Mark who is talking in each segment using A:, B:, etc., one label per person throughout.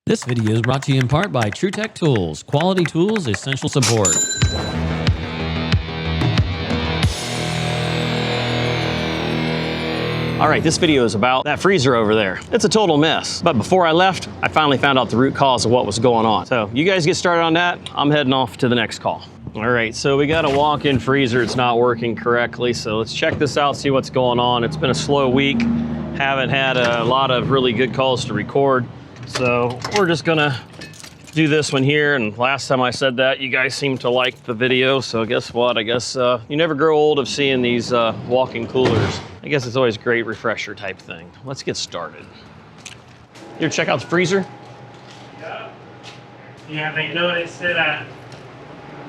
A: This video is brought to you in part by TruTech Tools, quality tools, essential support.
B: All right, this video is about that freezer over there. It's a total mess. But before I left, I finally found out the root cause of what was going on. So you guys get started on that. I'm heading off to the next call. All right, so we got a walk-in freezer. It's not working correctly. So let's check this out, see what's going on. It's been a slow week. Haven't had a lot of really good calls to record. So we're just gonna do this one here. And last time I said that, you guys seemed to like the video. So guess what? I guess you never grow old of seeing these walk-in coolers. I guess it's always a great refresher type thing. Let's get started. You ever check out the freezer?
C: Yeah, they noticed it at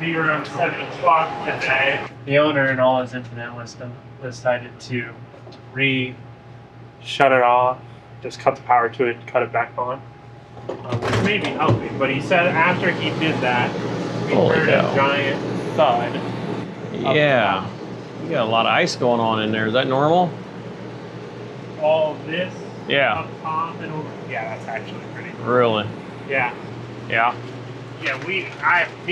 C: around 7 o'clock today. The owner, in all his infinite wisdom, decided to shut it off, just cut the power to it, cut it back on, which may be helping. But he said after he did that, we heard a giant thud.
B: Yeah, you got a lot of ice going on in there. Is that normal?
C: All of this,
B: yeah,
C: up top and over. Yeah, that's actually pretty cool.
B: Really?
C: Yeah.
B: Yeah.
C: Yeah, me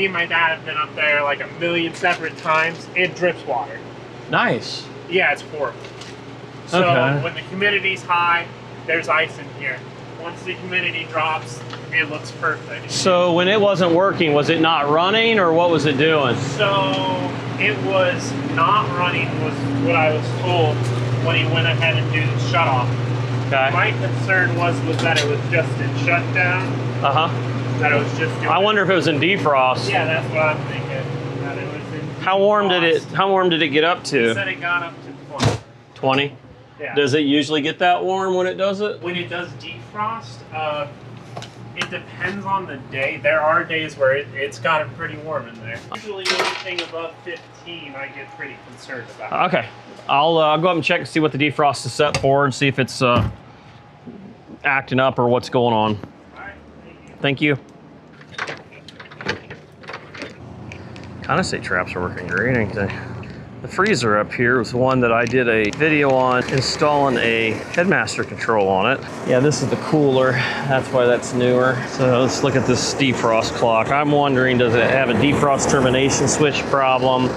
C: and my dad have been up there like a million separate times. It drips water. Nice. Yeah, it's horrible. So when the humidity's high, there's ice in here. Once the humidity drops, it looks perfect.
B: So when it wasn't working, was it not running or what was it doing?
C: So it was not running was what I was told when he went ahead and did the shut off.
B: Okay.
C: My concern was that it was just in shutdown. That it was just doing
B: I wonder if it was in defrost.
C: Yeah, that's what I'm thinking. That it was in
B: How warm did it get up to?
C: He said it got up to 20.
B: 20?
C: Yeah.
B: Does it usually get that warm when it does it?
C: When it does defrost, it depends on the day. There are days where it's gotten pretty warm in there. Usually anything above 15, I get pretty concerned about.
B: Okay. I'll go up and check and see what the defrost is set for and see if it's acting up or what's going on.
C: All right, thank you.
B: Thank you. Condensate traps are working great, ain't they? The freezer up here was the one that I did a video on installing a headmaster control on it. Yeah, this is the cooler. That's why that's newer. So let's look at this defrost clock. I'm wondering, does it have a defrost termination switch problem?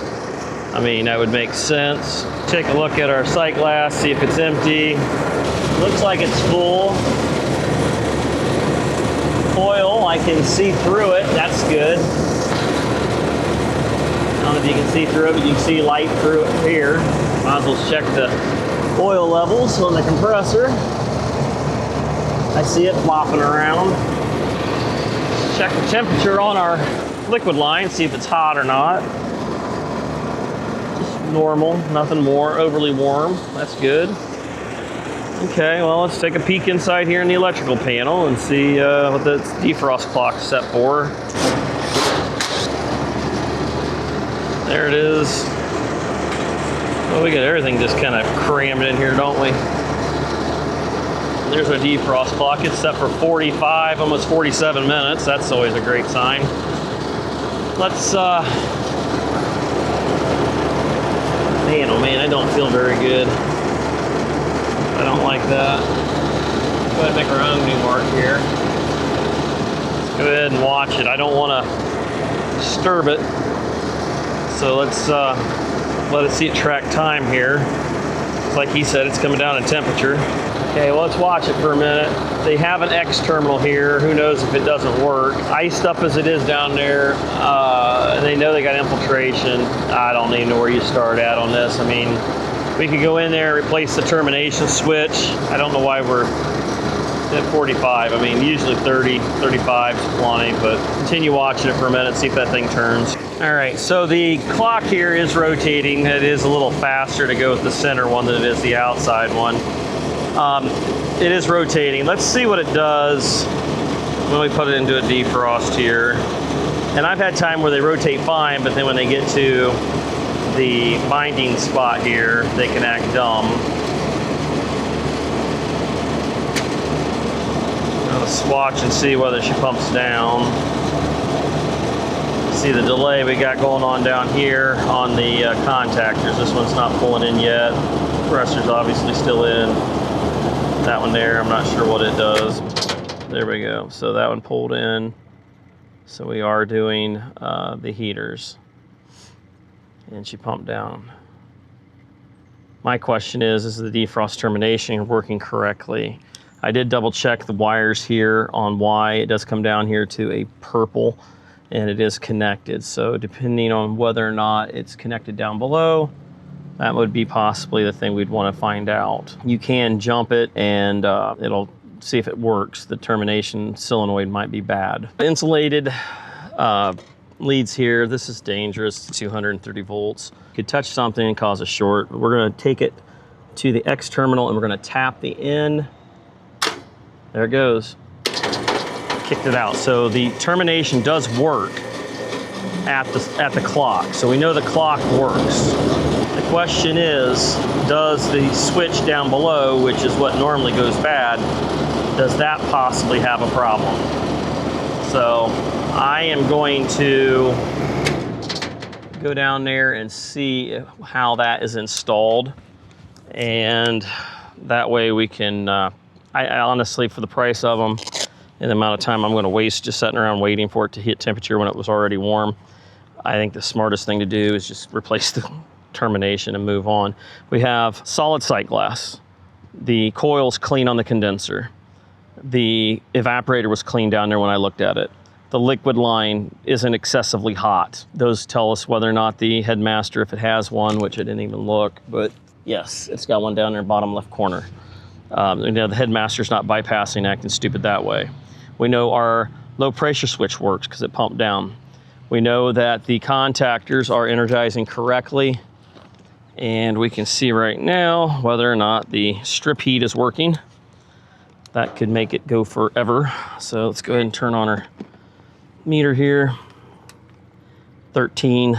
B: I mean, that would make sense. Take a look at our sight glass, see if it's empty. Looks like it's full. Foil, I can see through it. That's good. I don't know if you can see through it, but you can see light through it here. Might as well check the oil levels on the compressor. I see it flopping around. Check the temperature on our liquid line, see if it's hot or not. Just normal, nothing more overly warm. That's good. Okay, well, let's take a peek inside here in the electrical panel and see what the defrost clock is set for. There it is. Well, we got everything just kind of crammed in here, don't we? There's our defrost clock. It's set for 45, almost 47 minutes. That's always a great sign. Let's, man, oh man, I don't feel very good. I don't like that. Go ahead and make our own new mark here. Let's go ahead and watch it. I don't want to disturb it. So let's let it see it track time here. It's like he said, it's coming down in temperature. Okay, well, let's watch it for a minute. They have an X terminal here. Who knows if it doesn't work. Iced up as it is down there. They know they got infiltration. I don't even know where you start at on this. I mean, we could go in there and replace the termination switch. I don't know why we're at 45. I mean, usually 30, 35 is plenty, but continue watching it for a minute, see if that thing turns. All right, so the clock here is rotating. It is a little faster to go with the center one than it is the outside one. It is rotating. Let's see what it does when we put it into a defrost here. And I've had time where they rotate fine, but then when they get to the binding spot here, they can act dumb. Let's watch and see whether she pumps down. See the delay we got going on down here on the contactors. This one's not pulling in yet. Compressor's obviously still in. That one there, I'm not sure what it does. There we go. So that one pulled in. So we are doing the heaters. And she pumped down. My question is the defrost termination working correctly? I did double check the wires here on why it does come down here to a purple, and it is connected. So depending on whether or not it's connected down below, that would be possibly the thing we'd want to find out. You can jump it and it'll see if it works. The termination solenoid might be bad. Insulated leads here. This is dangerous, 230 volts. You could touch something and cause a short. We're gonna take it to the X terminal and we're gonna tap the in. There it goes. Kicked it out. So the termination does work at the clock. So we know the clock works. The question is, does the switch down below, which is what normally goes bad, does that possibly have a problem? So I am going to go down there and see how that is installed. And that way we can, I honestly, for the price of them and the amount of time I'm going to waste just sitting around waiting for it to hit temperature when it was already warm, I think the smartest thing to do is just replace the termination and move on. We have solid sight glass. The coil's clean on the condenser. The evaporator was clean down there when I looked at it. The liquid line isn't excessively hot. Those tell us whether or not the headmaster, if it has one, which I didn't even look, but yes, it's got one down there, bottom left corner. You know, the headmaster's not bypassing, acting stupid that way. We know our low pressure switch works because it pumped down. We know that the contactors are energizing correctly, and we can see right now whether or not the strip heat is working. That could make it go forever. So let's go ahead and turn on our meter here. 13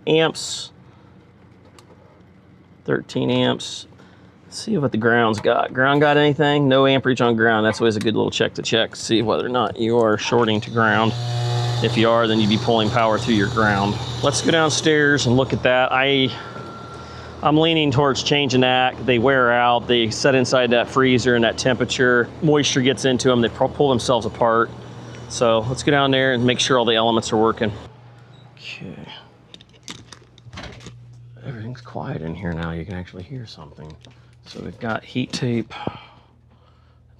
B: amps. 13 amps. Let's see what the ground's got. Ground got anything? No amperage on ground. That's always a good little check to check. See whether or not you are shorting to ground. If you are, then you'd be pulling power through your ground. Let's go downstairs and look at that. I'm leaning towards changing that. They wear out. They set inside that freezer and that temperature. Moisture gets into them. They pull themselves apart. So let's go down there and make sure all the elements are working. Okay. Everything's quiet in here now. You can actually hear something. So we've got heat tape.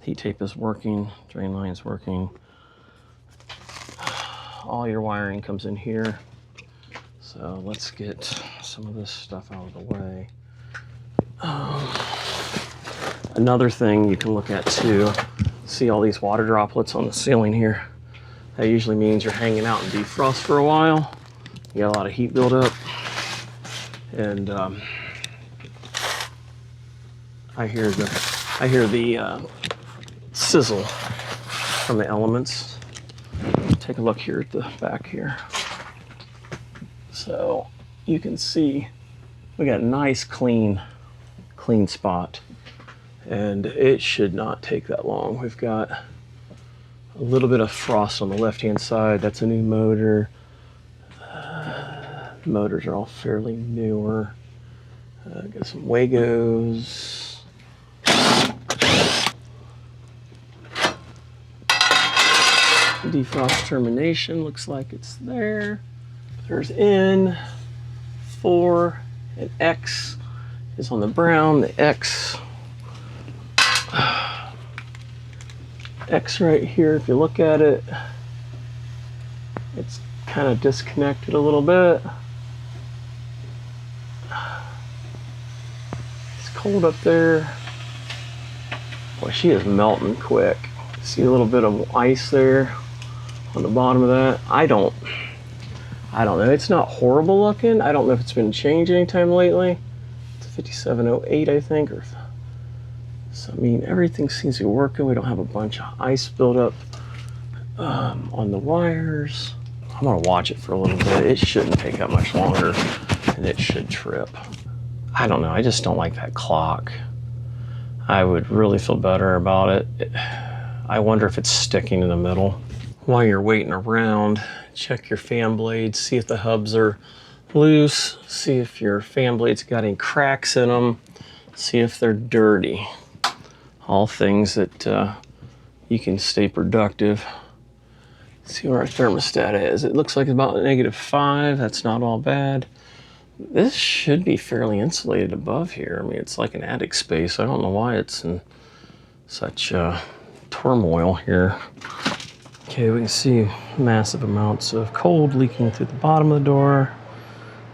B: Heat tape is working. Drain line's working. All your wiring comes in here. So let's get some of this stuff out of the way. Another thing you can look at too, see all these water droplets on the ceiling here. That usually means you're hanging out in defrost for a while. You got a lot of heat buildup. And I hear the sizzle from the elements. Take a look here at the back here. So you can see we got a nice clean spot, and it should not take that long. We've got a little bit of frost on the left hand side. That's a new motor. Motors are all fairly newer. Got some Wagos. Defrost termination looks like it's there. There's N, 4, and X is on the brown. The X right here, if you look at it, it's kind of disconnected a little bit. It's cold up there. Boy, she is melting quick. See a little bit of ice there on the bottom of that. I don't know. It's not horrible looking. I don't know if it's been changed anytime lately. It's a 5708, I think. So, I mean, everything seems to be working. We don't have a bunch of ice buildup on the wires. I'm gonna watch it for a little bit. It shouldn't take that much longer, and it should trip. I don't know. I just don't like that clock. I would really feel better about it. I wonder if it's sticking in the middle. While you're waiting around, check your fan blades, see if the hubs are loose, see if your fan blades got any cracks in them, see if they're dirty. All things that you can stay productive. See where our thermostat is. It looks like about -5. That's not all bad. This should be fairly insulated above here. I mean, it's like an attic space. I don't know why it's in such turmoil here. Okay, we can see massive amounts of cold leaking through the bottom of the door.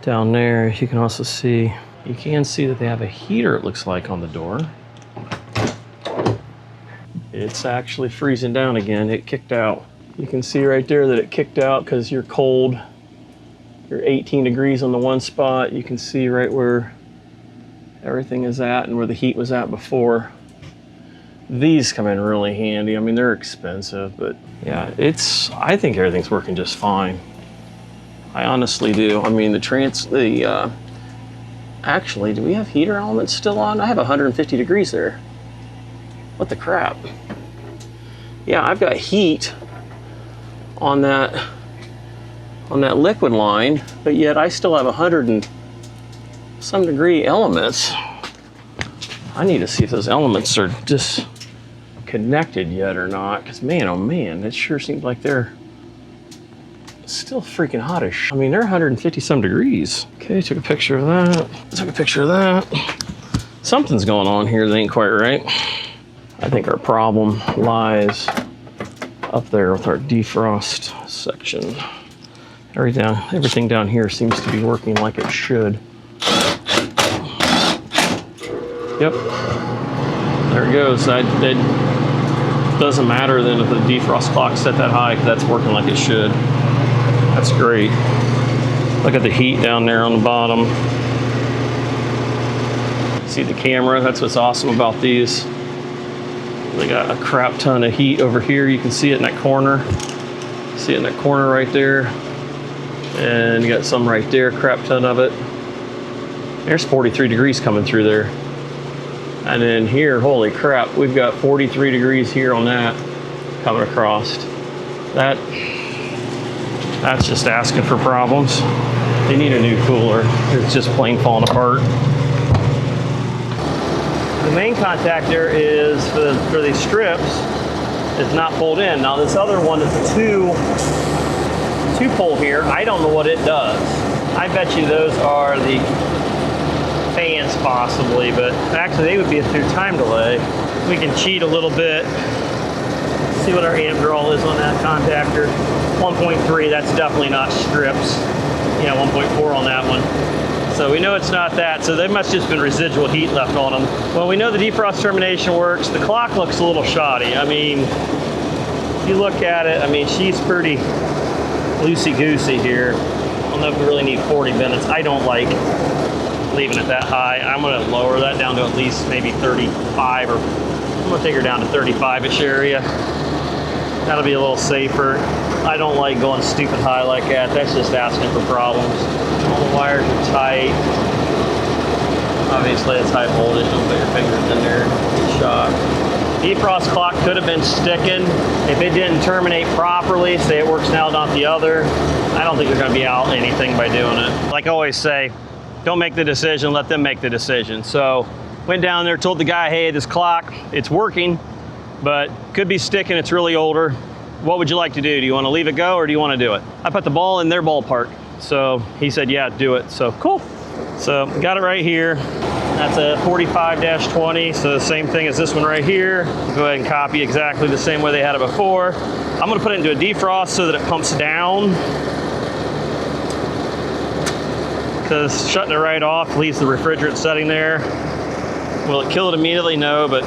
B: Down there, you can also see, you can see that they have a heater, it looks like, on the door. It's actually freezing down again. It kicked out. You can see right there that it kicked out because you're cold. You're 18 degrees on the one spot. You can see right where everything is at and where the heat was at before. These come in really handy. I mean, they're expensive, but yeah, I think everything's working just fine. I honestly do. I mean, actually, do we have heater elements still on? I have 150 degrees there. What the crap? Yeah, I've got heat on that liquid line, but yet I still have 100 and some degree elements. I need to see if those elements are disconnected yet or not, because man, oh man, it sure seems like they're still freaking hottish. I mean, they're 150 some degrees. Okay, took a picture of that. Took a picture of that. Something's going on here that ain't quite right. I think our problem lies up there with our defrost section. Everything down here seems to be working like it should. Yep, there it goes. It doesn't matter then if the defrost clock's set that high, because that's working like it should. That's great. Look at the heat down there on the bottom. See the camera? That's what's awesome about these. They got a crap ton of heat over here. You can see it in that corner. See it in that corner right there. And you got some right there, crap ton of it. There's 43 degrees coming through there. And then here, holy crap, we've got 43 degrees here on that coming across. That's just asking for problems. They need a new cooler. It's just plain falling apart. The main contactor is for these strips is not pulled in. Now this other one is a two pole here. I don't know what it does. I bet you those are the fans possibly, but actually they would be through time delay. We can cheat a little bit. See what our amp draw is on that contactor. 1.3, that's definitely not strips. Yeah, 1.4 on that one. So we know it's not that, so there must just been residual heat left on them. Well, we know the defrost termination works. The clock looks a little shoddy. I mean, if you look at it, I mean, she's pretty loosey-goosey here. I don't know if we really need 40 minutes. I don't like leaving it that high. I'm gonna lower that down to at least maybe 35, or I'm gonna take her down to 35-ish area. That'll be a little safer. I don't like going stupid high like that. That's just asking for problems. All the wires are tight. Obviously it's high voltage. Don't put your fingers in there. Get shocked. Defrost clock could have been sticking if it didn't terminate properly. Say it works now, not the other. I don't think you're going to be out anything by doing it. Like I always say, don't make the decision, let them make the decision. So went down there, told the guy, hey, this clock, it's working, but could be sticking, it's really older. What would you like to do? Do you want to leave it go or do you want to do it? I put the ball in their ballpark. So he said, yeah, do it. So cool. So got it right here. That's a 45-20, so the same thing as this one right here. Go ahead and copy exactly the same way they had it before. I'm gonna put it into a defrost so that it pumps down, because shutting it right off leaves the refrigerant setting there. Will it kill it immediately? No, but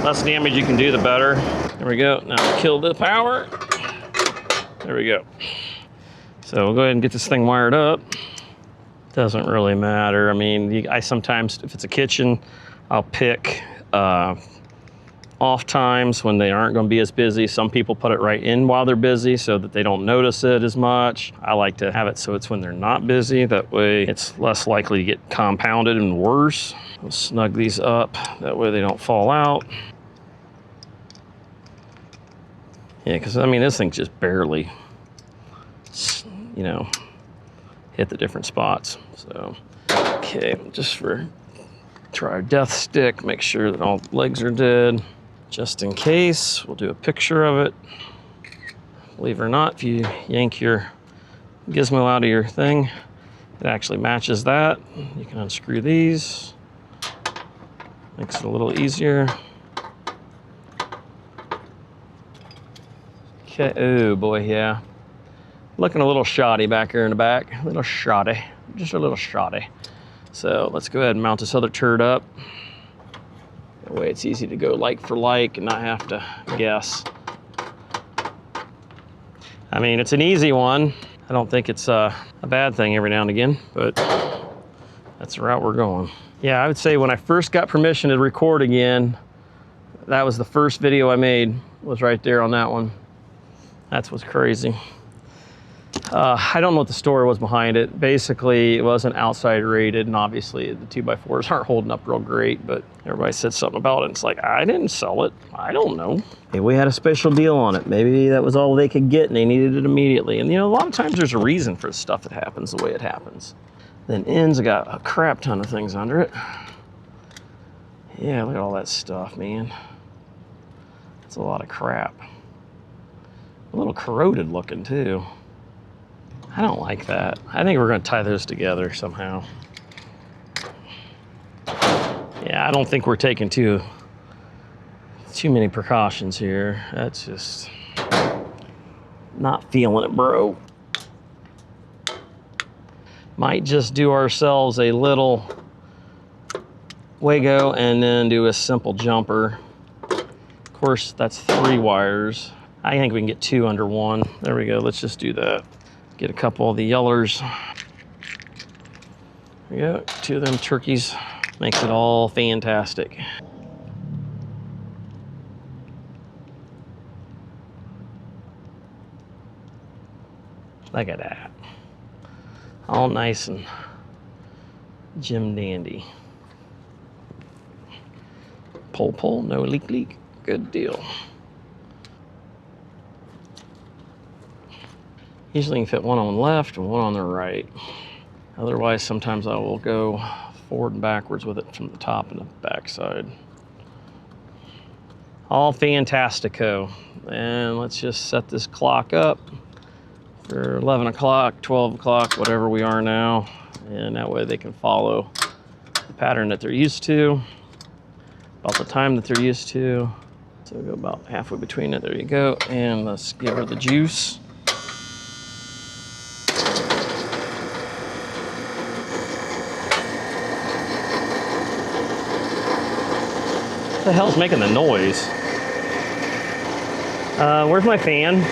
B: less damage you can do, the better. There we go. Now kill the power. There we go. So we'll go ahead and get this thing wired up. Doesn't really matter. I mean, I sometimes, if it's a kitchen, I'll pick off times when they aren't going to be as busy. Some people put it right in while they're busy so that they don't notice it as much. I like to have it so it's when they're not busy. That way it's less likely to get compounded and worse. We'll snug these up. That way they don't fall out. Yeah, because I mean, this thing just barely, you know, hit the different spots. So, okay, just for try our death stick, make sure that all the legs are dead. Just in case, we'll do a picture of it. Believe it or not, if you yank your gizmo out of your thing, it actually matches that. You can unscrew these. Makes it a little easier. Okay, oh boy, yeah. Looking a little shoddy back here in the back. A little shoddy, just a little shoddy. So let's go ahead and mount this other turd up. That way it's easy to go like for like and not have to guess. I mean, it's an easy one. I don't think it's a bad thing every now and again, but that's the route we're going. Yeah, I would say when I first got permission to record again, that was the first video I made, was right there on that one. That's what's crazy. I don't know what the story was behind it. Basically, it wasn't outside rated, and obviously the 2x4s aren't holding up real great, but everybody said something about it. It's like, I didn't sell it. I don't know. Maybe we had a special deal on it. Maybe that was all they could get and they needed it immediately. And you know, a lot of times there's a reason for stuff that happens the way it happens. Then ends got a crap ton of things under it. Yeah, look at all that stuff, man. That's a lot of crap. A little corroded looking too. I don't like that. I think we're gonna tie those together somehow. Yeah, I don't think we're taking too many precautions here. That's just not feeling it, bro. Might just do ourselves a little Wago and then do a simple jumper. Of course, that's 3 wires. I think we can get 2 under 1. There we go, let's just do that. Get a couple of the yellers. There we go, 2 of them turkeys. Makes it all fantastic. Look at that. All nice and Jim dandy. Pull, no leak. Good deal. Usually you can fit one on the left and one on the right. Otherwise, sometimes I will go forward and backwards with it from the top and the back side. All fantastico. And let's just set this clock up for 11 o'clock, 12 o'clock, whatever we are now. And that way they can follow the pattern that they're used to, about the time that they're used to. So we'll go about halfway between it. There you go. And let's give her the juice. What the hell's making the noise? Where's my fan?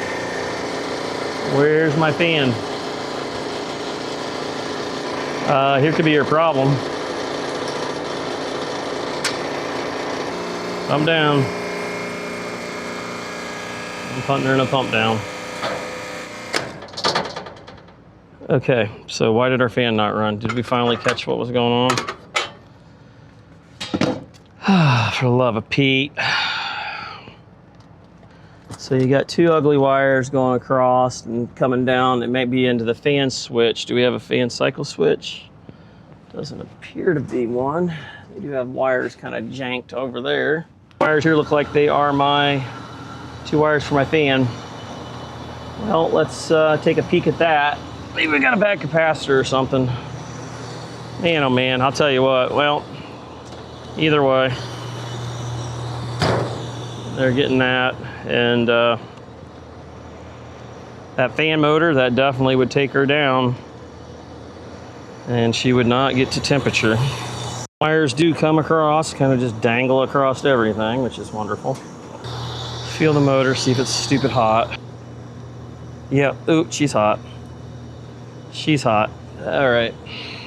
B: Where's my fan? Here could be your problem. Pump down. I'm putting her in a pump down. Okay, so why did our fan not run? Did we finally catch what was going on? For the love of Pete. So you got 2 ugly wires going across and coming down. It may be into the fan switch. Do we have a fan cycle switch? Doesn't appear to be one. They do have wires kind of janked over there. Wires here look like they are my 2 wires for my fan. Well, let's take a peek at that. Maybe we got a bad capacitor or something. Man, oh man, I'll tell you what. Well, either way, they're getting that. And that fan motor, that definitely would take her down. And she would not get to temperature. Wires do come across, kind of just dangle across everything, which is wonderful. Feel the motor, see if it's stupid hot. Yep, ooh, she's hot. She's hot. All right,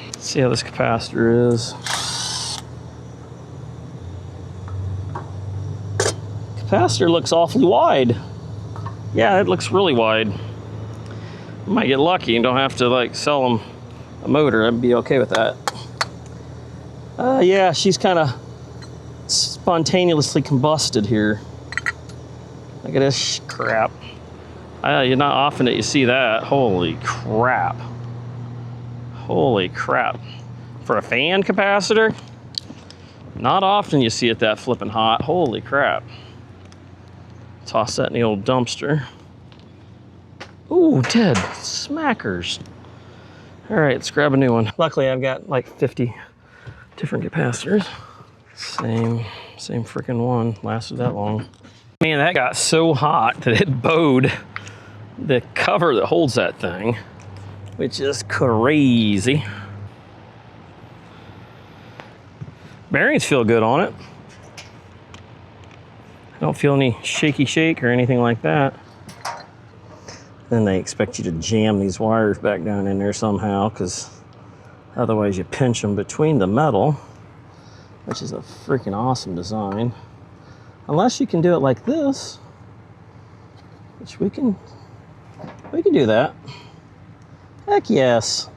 B: let's see how this capacitor is. Capacitor looks awfully wide. Yeah, it looks really wide. Might get lucky and don't have to like sell them a motor. I'd be okay with that. Yeah, she's kind of spontaneously combusted here. Look at this crap. You're not often that you see that. Holy crap. Holy crap. For a fan capacitor, not often you see it that flipping hot. Holy crap. Toss that in the old dumpster. Ooh, dead smackers. All right, let's grab a new one. Luckily, I've got like 50 different capacitors. Same freaking one, lasted that long. Man, that got so hot that it bowed the cover that holds that thing, which is crazy. Bearings feel good on it. I don't feel any shaky shake or anything like that. Then they expect you to jam these wires back down in there somehow, because otherwise you pinch them between the metal, which is a freaking awesome design. Unless you can do it like this, which we can do that. Heck yes.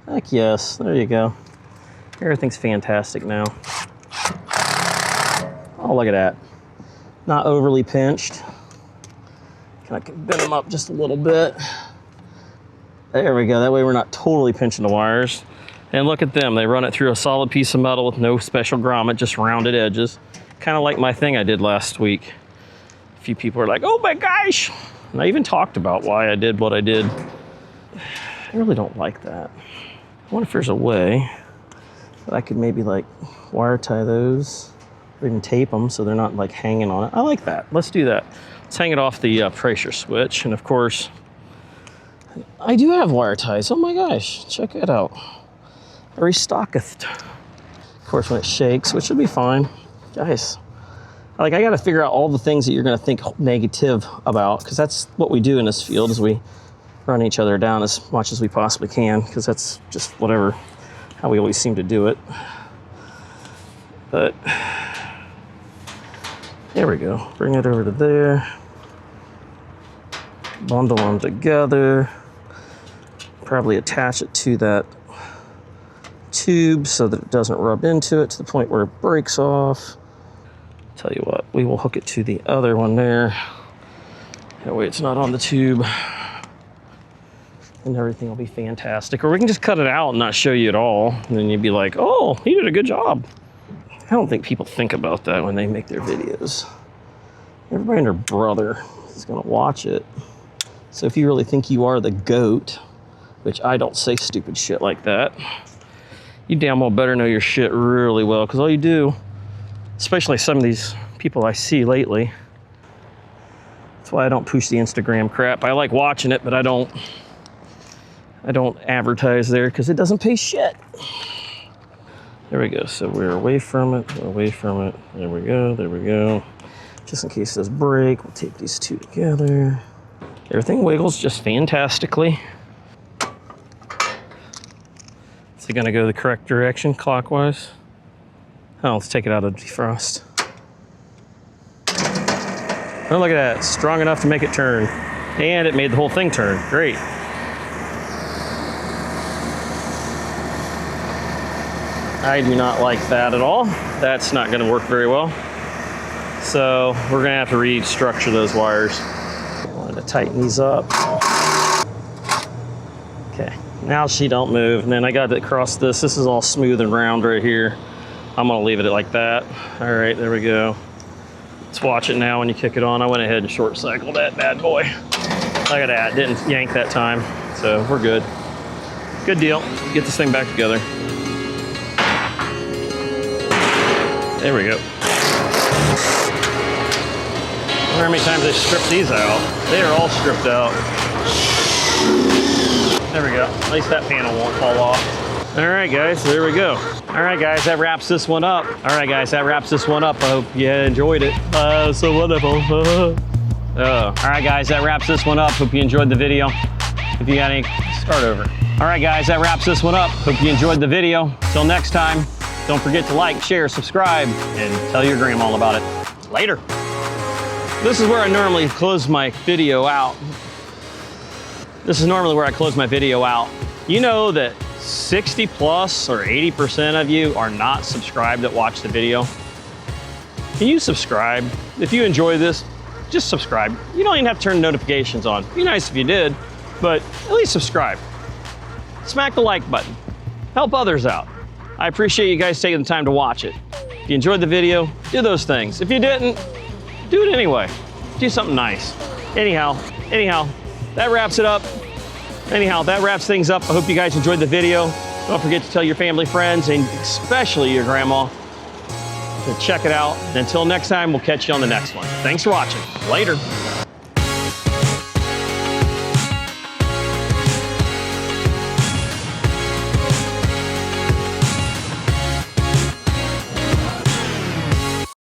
B: Heck yes, there you go. Everything's fantastic now. Oh, look at that. Not overly pinched. I can bend them up just a little bit. There we go, that way we're not totally pinching the wires. And look at them, they run it through a solid piece of metal with no special grommet, just rounded edges. Kind of like my thing I did last week. A few people are like, oh my gosh. And I even talked about why I did what I did. I really don't like that. I wonder if there's a way that I could maybe like wire tie those or even tape them so they're not like hanging on it. I like that, let's do that. Let's hang it off the pressure switch. And of course, I do have wire ties. Oh my gosh, check it out. I restocketh. Of course, when it shakes, which should be fine. Guys, like I gotta figure out all the things that you're gonna think negative about, because that's what we do in this field, is we run each other down as much as we possibly can, because that's just whatever, how we always seem to do it. But there we go, bring it over to there. Bundle them together. Probably attach it to that tube so that it doesn't rub into it to the point where it breaks off. Tell you what, we will hook it to the other one there. That way it's not on the tube. And everything will be fantastic. Or we can just cut it out and not show you at all. And then you'd be like, oh, he did a good job. I don't think people think about that when they make their videos. Everybody and their brother is gonna watch it. So if you really think you are the GOAT, which I don't say stupid shit like that, you damn well better know your shit really well, because all you do, especially some of these people I see lately, that's why I don't push the Instagram crap. I like watching it, but I don't advertise there because it doesn't pay shit. There we go, so we're away from it, There we go. Just in case this break, we'll tape these two together. Everything wiggles just fantastically. Is it gonna go the correct direction, clockwise? Oh, let's take it out of defrost. Oh, look at that, strong enough to make it turn. And it made the whole thing turn, great. I do not like that at all. That's not gonna work very well. So we're gonna have to restructure those wires. I wanted to tighten these up. Okay, now she don't move. And then I got to cross this. This is all smooth and round right here. I'm gonna leave it like that. All right, there we go. Let's watch it now when you kick it on. I went ahead and short cycled that bad boy. Look at that, didn't yank that time. So we're good. Good deal, get this thing back together. There we go. I wonder how many times they stripped these out. They are all stripped out. There we go. At least that panel won't fall off. All right, guys, there we go. All right, guys, that wraps this one up. I hope you enjoyed it. So wonderful. All right, guys, that wraps this one up. Hope you enjoyed the video. If you got any, start over. All right, guys, that wraps this one up. Hope you enjoyed the video. Till next time, don't forget to like, share, subscribe, and tell your grandma all about it. Later. This is where I normally close my video out. You know that 60 plus or 80% of you are not subscribed that watch the video. Can you subscribe? If you enjoy this, just subscribe. You don't even have to turn notifications on. It'd be nice if you did, but at least subscribe. Smack the like button. Help others out. I appreciate you guys taking the time to watch it. If you enjoyed the video, do those things. If you didn't, do it anyway. Do something nice. Anyhow, that wraps it up. Anyhow, that wraps things up. I hope you guys enjoyed the video. Don't forget to tell your family, friends, and especially your grandma to check it out. And until next time, we'll catch you on the next one. Thanks for watching. Later.